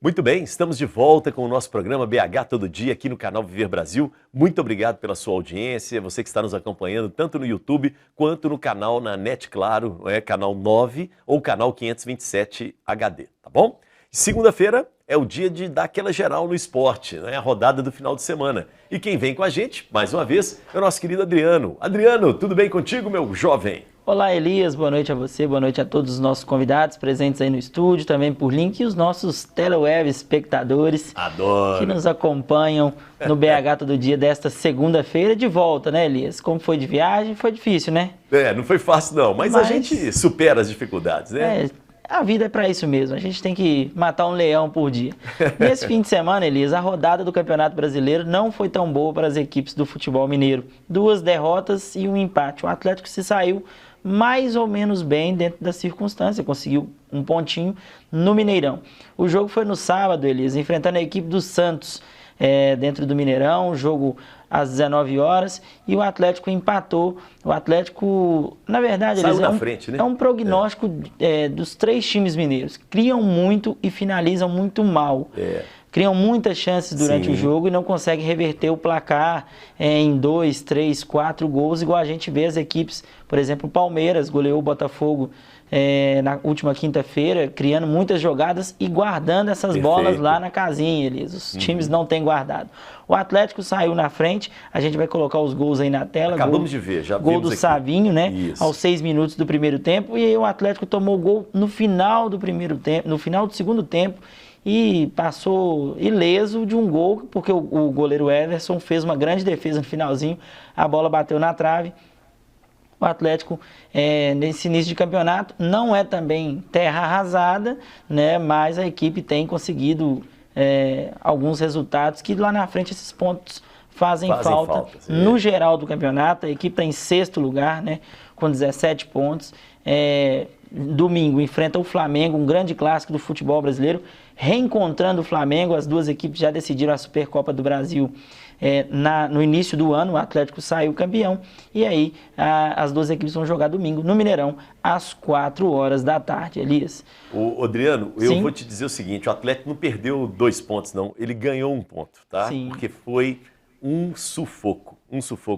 Muito bem, estamos de volta com o nosso programa BH Todo Dia aqui no canal Viver Brasil. Muito obrigado pela sua audiência, você que está nos acompanhando tanto no YouTube quanto no canal na NET Claro, canal 9 ou canal 527 HD, tá bom? Segunda-feira é o dia de dar aquela geral no esporte, a rodada do final de semana. E quem vem com a gente, mais uma vez, é o nosso querido Adriano. Adriano, tudo bem contigo, meu jovem? Olá, Elias, boa noite a você, boa noite a todos os nossos convidados presentes aí no estúdio, também por link, e os nossos teleweb espectadores. Adoro! Que nos acompanham no BH Todo Dia desta segunda-feira, de volta, né, Elias? Como foi de viagem? Foi difícil, né? Não foi fácil não, mas a gente supera as dificuldades, né? A vida é para isso mesmo, a gente tem que matar um leão por dia. Nesse fim de semana, Elias, a rodada do Campeonato Brasileiro não foi tão boa para as equipes do futebol mineiro. 2 derrotas e um empate. O Atlético se saiu mais ou menos bem dentro da circunstância, conseguiu um pontinho no Mineirão. O jogo foi no sábado, Elias, enfrentando a equipe do Santos dentro do Mineirão, jogo às 19 horas, e o Atlético empatou. O Atlético, na verdade, Saiu Elias, na frente, né? É um prognóstico dos 3 times mineiros. Criam muito e finalizam muito mal. Criam muitas chances durante o jogo e não conseguem reverter o placar em 2, 3, 4 gols, igual a gente vê as equipes. Por exemplo, o Palmeiras goleou o Botafogo na última quinta-feira, criando muitas jogadas e guardando essas bolas lá na casinha, Elias. Os times não têm guardado. O Atlético saiu na frente, a gente vai colocar os gols aí na tela. Acabamos de ver, já gol vimos do aqui. Savinho, né? Isso. Aos 6 minutos do primeiro tempo, e aí o Atlético tomou o gol no final do primeiro tempo, no final do segundo tempo, e passou ileso de um gol, porque o goleiro Everson fez uma grande defesa no finalzinho, a bola bateu na trave. O Atlético, nesse início de campeonato, não é também terra arrasada, né? Mas a equipe tem conseguido alguns resultados que lá na frente esses pontos fazem falta. No geral do campeonato, a equipe está em 6º lugar, né? Com 17 pontos. Domingo enfrenta o Flamengo, um grande clássico do futebol brasileiro, reencontrando o Flamengo. As duas equipes já decidiram a Supercopa do Brasil no início do ano. O Atlético saiu campeão, e aí as duas equipes vão jogar domingo no Mineirão às 4 horas da tarde, Elias. Adriano, eu vou te dizer o seguinte, o Atlético não perdeu 2 pontos não, ele ganhou 1 ponto, tá? Sim. Porque foi um sufoco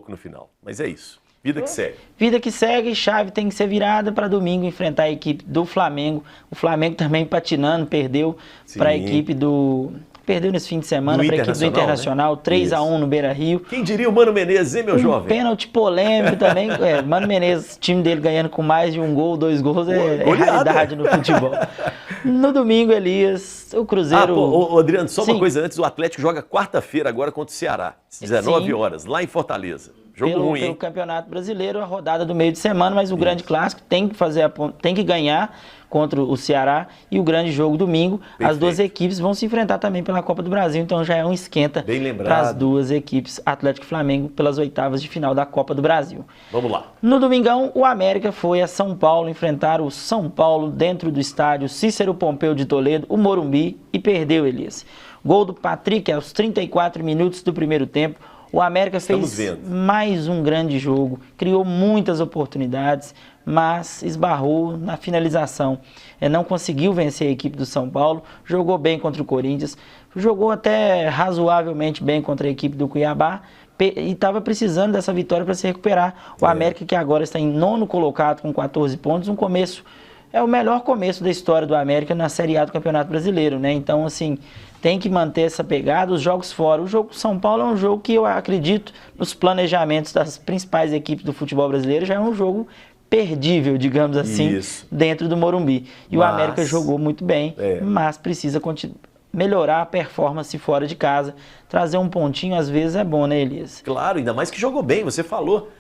no final, mas é isso. Vida que segue. Vida que segue, chave tem que ser virada para domingo enfrentar a equipe do Flamengo. O Flamengo também patinando, perdeu para a equipe do... Perdeu nesse fim de semana para a equipe do Internacional, né? 3-1 no Beira-Rio. Quem diria o Mano Menezes, hein, meu jovem? Pênalti polêmico também. Mano Menezes, time dele ganhando com mais de 1 gol, 2 gols, é raridade no futebol. No domingo, Elias, o Cruzeiro... Adriano, só uma coisa antes, o Atlético joga quarta-feira agora contra o Ceará, às 19 horas, lá em Fortaleza. Jogo ruim, pelo Campeonato Brasileiro, a rodada do meio de semana, mas o grande clássico tem que ganhar contra o Ceará, e o grande jogo domingo. Perfeito. As duas equipes vão se enfrentar também pela Copa do Brasil, então já é um esquenta para as duas equipes, Atlético e Flamengo, pelas oitavas de final da Copa do Brasil. Vamos lá. No domingão, o América foi a São Paulo enfrentar o São Paulo dentro do estádio Cícero Pompeu de Toledo, o Morumbi, e perdeu, Elias. Gol do Patrick aos 34 minutos do primeiro tempo. O América fez mais um grande jogo, criou muitas oportunidades, mas esbarrou na finalização. Não conseguiu vencer a equipe do São Paulo, jogou bem contra o Corinthians, jogou até razoavelmente bem contra a equipe do Cuiabá, e estava precisando dessa vitória para se recuperar. O América, que agora está em 9º colocado com 14 pontos, é o melhor começo da história do América na Série A do Campeonato Brasileiro, né? Então, assim, tem que manter essa pegada, os jogos fora. O jogo São Paulo é um jogo que eu acredito, nos planejamentos das principais equipes do futebol brasileiro, já é um jogo perdível, digamos assim, dentro do Morumbi. E o América jogou muito bem, mas precisa melhorar a performance fora de casa. Trazer um pontinho às vezes é bom, né, Elias? Claro, ainda mais que jogou bem, você falou.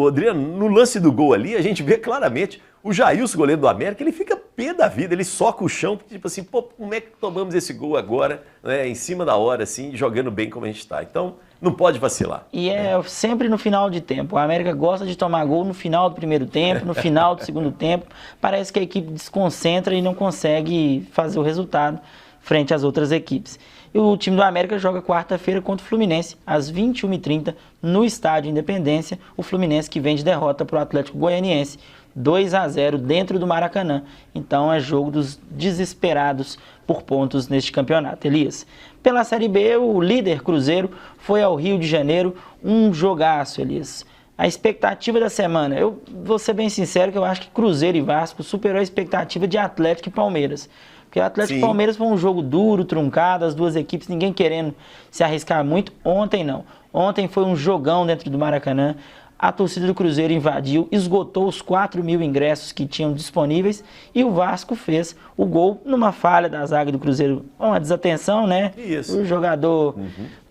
Adriano, no lance do gol ali, a gente vê claramente o Jailson, goleiro do América, ele fica pé da vida, ele soca o chão, tipo assim, pô, como é que tomamos esse gol agora, né, em cima da hora, assim, jogando bem como a gente está. Então, não pode vacilar. E sempre no final de tempo. O América gosta de tomar gol no final do primeiro tempo, no final do segundo tempo. Parece que a equipe desconcentra e não consegue fazer o resultado frente às outras equipes. E o time do América joga quarta-feira contra o Fluminense, às 21h30, no Estádio Independência. O Fluminense que vem de derrota para o Atlético Goianiense, 2-0 dentro do Maracanã. Então é jogo dos desesperados por pontos neste campeonato. Elias, pela Série B, o líder Cruzeiro foi ao Rio de Janeiro, um jogaço, Elias. A expectativa da semana, eu vou ser bem sincero que eu acho que Cruzeiro e Vasco superou a expectativa de Atlético e Palmeiras. Porque o Atlético e Palmeiras foi um jogo duro, truncado, as duas equipes, ninguém querendo se arriscar muito. Ontem não. Ontem foi um jogão dentro do Maracanã. A torcida do Cruzeiro invadiu, esgotou os 4.000 ingressos que tinham disponíveis e o Vasco fez o gol numa falha da zaga do Cruzeiro. Uma desatenção, né? Isso. O jogador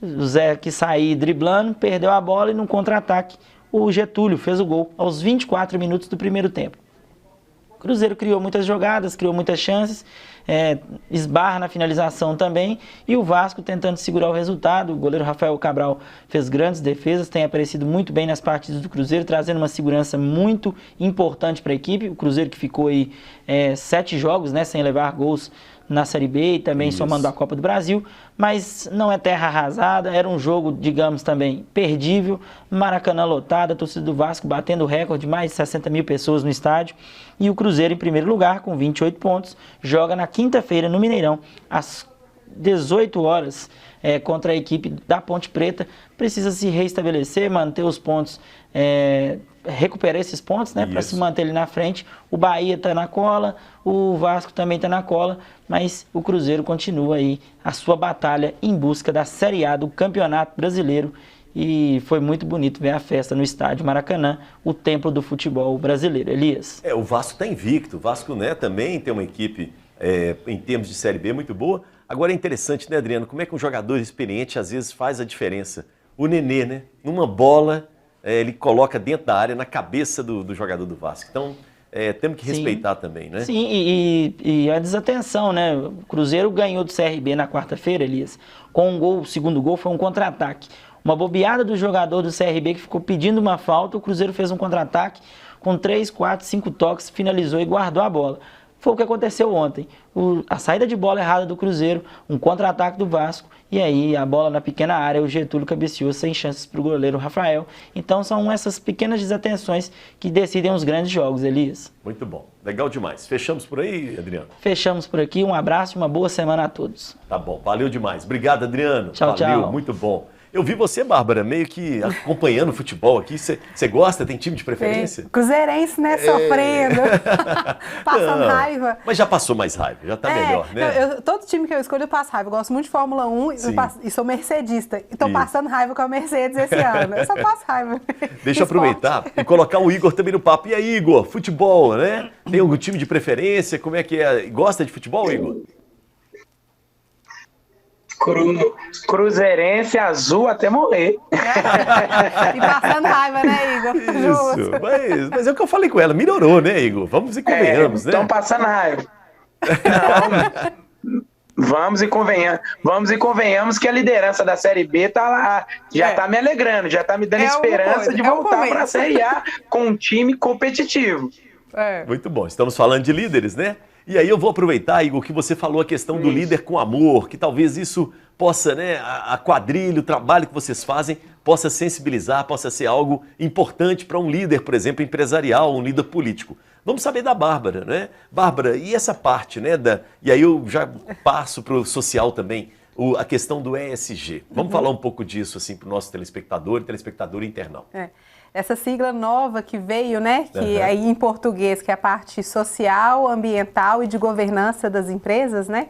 o Zé que saiu driblando, perdeu a bola e num contra-ataque o Getúlio fez o gol aos 24 minutos do primeiro tempo. O Cruzeiro criou muitas jogadas, criou muitas chances, esbarra na finalização também, e o Vasco tentando segurar o resultado. O goleiro Rafael Cabral fez grandes defesas, tem aparecido muito bem nas partidas do Cruzeiro, trazendo uma segurança muito importante para a equipe. O Cruzeiro que ficou aí 7 jogos, né, sem levar gols na Série B e também somando a Copa do Brasil, mas não é terra arrasada, era um jogo, digamos, também perdível. Maracanã lotado, a torcida do Vasco batendo o recorde, mais de 60 mil pessoas no estádio, e o Cruzeiro em primeiro lugar com 28 pontos, joga na quinta-feira no Mineirão, às 18 horas, contra a equipe da Ponte Preta. Precisa se reestabelecer, manter os pontos, recuperar esses pontos, né, para se manter ali na frente. O Bahia está na cola, o Vasco também está na cola, mas o Cruzeiro continua aí a sua batalha em busca da Série A do Campeonato Brasileiro. E foi muito bonito ver a festa no estádio Maracanã, o templo do futebol brasileiro. Elias? O Vasco está invicto, o Vasco, né, também tem uma equipe em termos de Série B muito boa. Agora é interessante, né, Adriano, como é que um jogador experiente às vezes faz a diferença. O Nenê, né, numa bola, ele coloca dentro da área, na cabeça do jogador do Vasco. Então, temos que respeitar também, né? Sim, e a desatenção, né? O Cruzeiro ganhou do CRB na quarta-feira, Elias, com um gol. O segundo gol foi um contra-ataque. Uma bobeada do jogador do CRB que ficou pedindo uma falta, o Cruzeiro fez um contra-ataque com 3, 4, 5 toques, finalizou e guardou a bola. Foi o que aconteceu ontem. A saída de bola errada do Cruzeiro, um contra-ataque do Vasco, e aí a bola na pequena área, o Getúlio cabeceou sem chances para o goleiro Rafael. Então são essas pequenas desatenções que decidem os grandes jogos, Elias. Muito bom, legal demais. Fechamos por aí, Adriano? Fechamos por aqui, um abraço e uma boa semana a todos. Tá bom, valeu demais. Obrigado, Adriano. Tchau, valeu, tchau. Muito bom. Eu vi você, Bárbara, meio que acompanhando o futebol aqui. Você gosta? Tem time de preferência? Cruzeirense, né? Sofrendo. Passando raiva. Mas já passou mais raiva, já tá melhor, né? Todo time que eu escolho eu passo raiva. Eu gosto muito de Fórmula 1 e sou mercedista. E tô passando raiva com a Mercedes esse ano. Eu só passo raiva. Deixa eu aproveitar e colocar o Igor também no papo. E aí, Igor, futebol, né? Tem algum time de preferência? Como é que é? Gosta de futebol, Igor? Cruzeirense azul até morrer. E passando raiva, né, Igor? Isso, mas é o que eu falei com ela, melhorou, né, Igor? Vamos e convenhamos, né? Estão passando raiva. Não, vamos e convenhamos que a liderança da Série B tá lá, já tá me alegrando, já tá me dando esperança de voltar para a Série A com um time competitivo. Muito bom, estamos falando de líderes, né? E aí eu vou aproveitar, Igor, que você falou a questão do líder com amor, que talvez isso possa, né, a quadrilha, o trabalho que vocês fazem, possa sensibilizar, possa ser algo importante para um líder, por exemplo, empresarial, um líder político. Vamos saber da Bárbara, né? Bárbara, e essa parte, né, e aí eu já passo para o social também, a questão do ESG. Vamos falar um pouco disso, assim, para o nosso telespectador e telespectador internal. Essa sigla nova que veio, né, que aí em português, que é a parte social, ambiental e de governança das empresas, né,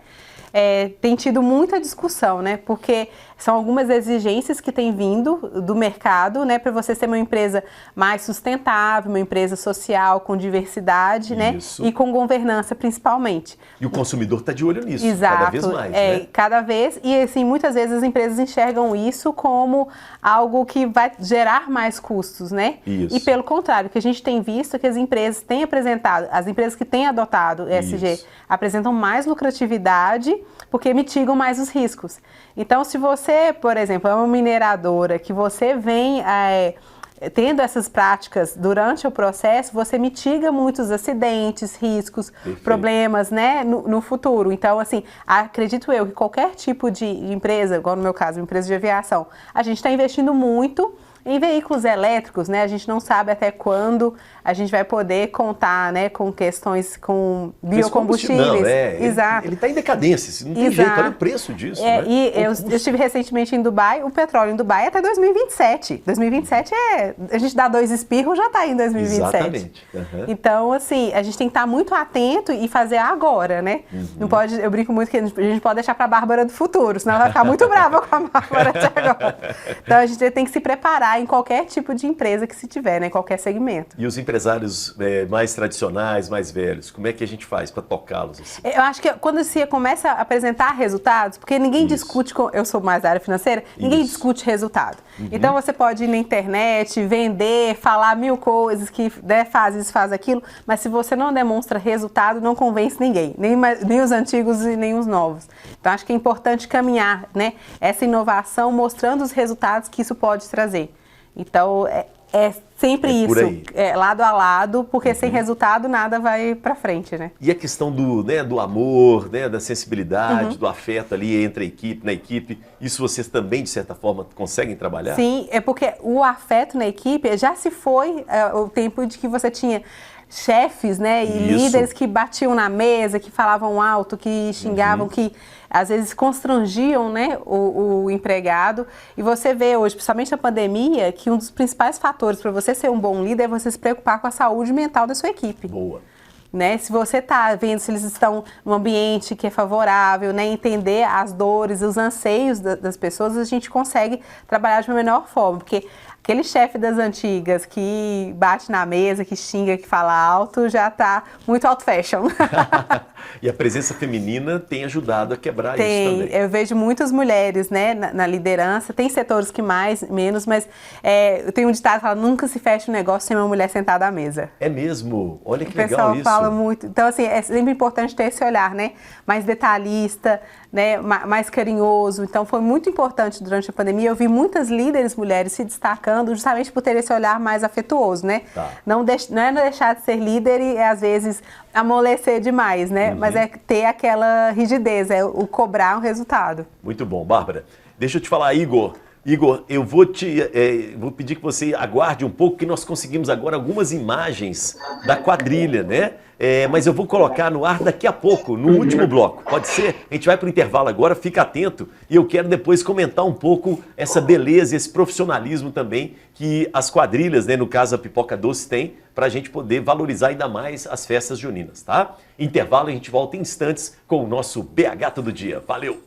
tem tido muita discussão, né, porque são algumas exigências que têm vindo do mercado, né, para você ser uma empresa mais sustentável, uma empresa social com diversidade, né, e com governança principalmente. E o consumidor está de olho nisso, Exato, cada vez mais, né? Cada vez, e assim, muitas vezes as empresas enxergam isso como algo que vai gerar mais custos, né? Isso. E pelo contrário, o que a gente tem visto é que as empresas têm apresentado, as empresas que têm adotado ESG apresentam mais lucratividade porque mitigam mais os riscos. Então, se você, por exemplo, é uma mineradora que você vem tendo essas práticas durante o processo, você mitiga muitos acidentes, riscos, problemas, né, no futuro. Então, assim, acredito eu que qualquer tipo de empresa, igual no meu caso, uma empresa de aviação, a gente está investindo muito em veículos elétricos, né? A gente não sabe até quando a gente vai poder contar, né, com questões, com biocombustíveis. Não, Exato. Ele está em decadência, não tem jeito, olha o preço disso. Né? E eu estive recentemente em Dubai, o petróleo em Dubai é até 2027. 2027 a gente dá 2 espirros, já está em 2027. Exatamente. Uhum. Então, assim, a gente tem que estar muito atento e fazer agora, né? Não pode, eu brinco muito que a gente pode deixar para a Bárbara do futuro, senão ela vai ficar muito brava com a Bárbara de agora. Então, a gente tem que se preparar em qualquer tipo de empresa que se tiver, né? Qualquer segmento. E os empresários mais tradicionais, mais velhos, como é que a gente faz para tocá-los? Assim? Eu acho que quando você começa a apresentar resultados, porque ninguém discute, eu sou mais da área financeira, ninguém discute resultado. Então você pode ir na internet, vender, falar 1000 coisas, que faz isso, faz aquilo, mas se você não demonstra resultado, não convence ninguém, nem os antigos e nem os novos. Então acho que é importante caminhar, né, essa inovação mostrando os resultados que isso pode trazer. Então, é sempre isso, lado a lado, porque sem resultado nada vai para frente, né? E a questão do amor, né, da sensibilidade, do afeto ali entre a equipe, na equipe, isso vocês também, de certa forma, conseguem trabalhar? Sim, é porque o afeto na equipe já se foi o tempo de que você tinha chefes, né, e líderes que batiam na mesa, que falavam alto, que xingavam, que às vezes constrangiam, né, o empregado. E você vê hoje, principalmente na pandemia, que um dos principais fatores para você ser um bom líder é você se preocupar com a saúde mental da sua equipe. Boa. Né? Se você está vendo se eles estão num ambiente que é favorável, né? Entender as dores, os anseios das pessoas, a gente consegue trabalhar de uma melhor forma, porque aquele chefe das antigas que bate na mesa, que xinga, que fala alto, já está muito old fashion. E a presença feminina tem ajudado a quebrar isso também. Eu vejo muitas mulheres, né, na liderança, tem setores que mais, menos, mas eu tenho um ditado que fala, nunca se fecha um negócio sem uma mulher sentada à mesa. É mesmo? Olha que legal isso. O pessoal fala muito. Então, assim, é sempre importante ter esse olhar, né, mais detalhista, né, mais carinhoso. Então, foi muito importante durante a pandemia. Eu vi muitas líderes mulheres se destacando justamente por ter esse olhar mais afetuoso, né? Tá. Não é deixar de ser líder e, às vezes, amolecer demais, né? Mas é ter aquela rigidez, é o cobrar um resultado. Muito bom. Bárbara, deixa eu te falar, Igor. Igor, eu vou pedir que você aguarde um pouco, que nós conseguimos agora algumas imagens da quadrilha, né? Mas eu vou colocar no ar daqui a pouco, no último bloco. Pode ser? A gente vai para o intervalo agora, fica atento. E eu quero depois comentar um pouco essa beleza, esse profissionalismo também que as quadrilhas, né, no caso a Pipoca Doce, tem para a gente poder valorizar ainda mais as festas juninas, tá? Intervalo, a gente volta em instantes com o nosso BH Todo Dia. Valeu!